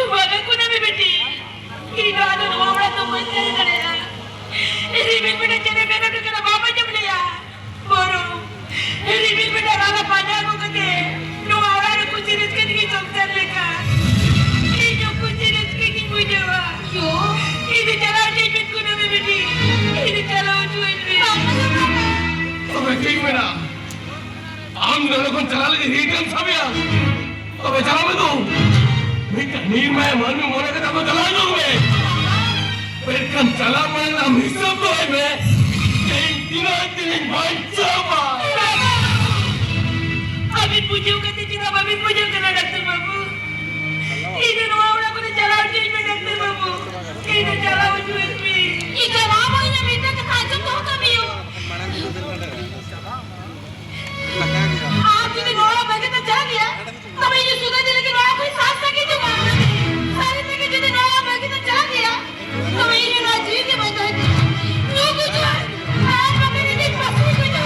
Wala ko na bibiti. Ino nawawala to mo sa kanila. Iribin mo na dyan meron ka na baba niya mula ya. Boro. Iribin mo na ralapan ako kasi. Nawawala na kung sinas ka naging soksan ka. Inyo kung sinas ka naging mujawa. Yo? Ini cara jemput ko na bibiti. Ini cara ujuan mo. তবে ঠিক না আন্দোলন চালালে Heaton Sabia তবে চালাবে তো মিটা নির্ময় মানবে মনে কথা তো চালা যাবে পেটকান চালা মানে না হিসাব তো হবে এই দিন বাঁচাবা আমি বুঝেও কাছে ছিলাম আমি বুঝেও কেন ডাক্তার বাবু এটা নোয়া করে চালাও চাইবে ডাক্তার বাবু এটা চালাও চুয়েছি এটা না হয় না বেটা কে কাজ তো কবি आप जी ने नोड़ा बैठे तो चला गया तब ये सुधा जी लेकिन नोड़ा कोई साथ सके जो सारे में के जी ने नोड़ा बैठे तो चला गया तब ये ना जी के बता है नो कुछ आज मम्मी ने देख पास को जो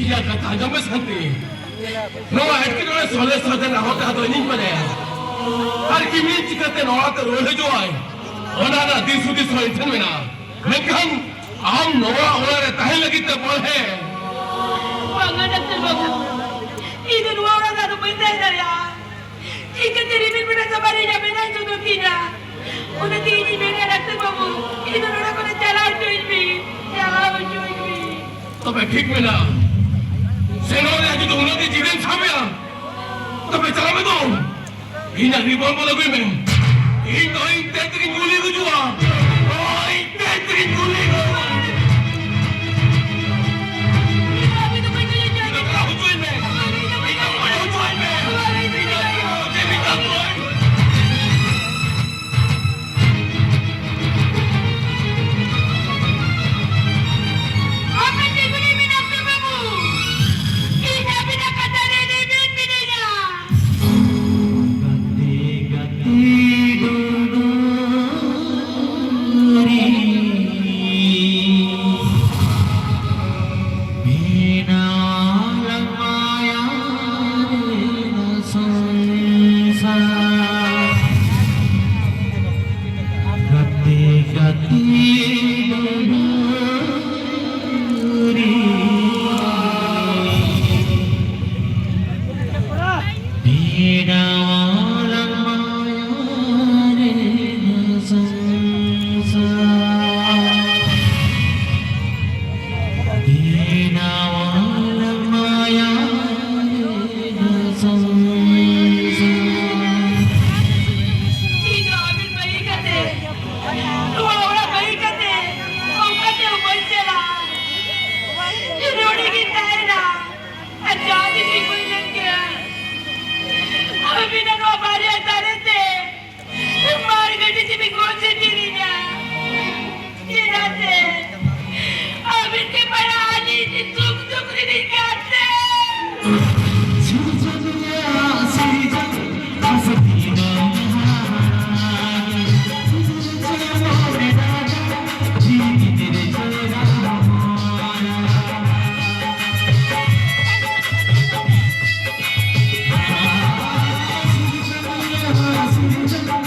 iya kata jambe santi no aitke jone sole sade na hota to ning pade har kimi chikate no ata role jo ay ona na disudi soi thenme na mekhan am noa ona re tahi lagite bol hai banga doctor babu idu noa na to benda ya ikate ribil bena sabari ya bena jodo kina ona tini bena doctor babu idu noa kone chala joinbi তবে ঠিক না সেনারে আজ তো উনাকে জীবন ছামিয়া তবে চালাবে তো ইনা revolver লাগবে এই নয় তেতরি গুলি গুজুয়া ওই তেতরি গুলি গুজুয়া আমি তো কই কই যাই না কাবু চইবে এটা বড় চইবে এটা বড় Thank you.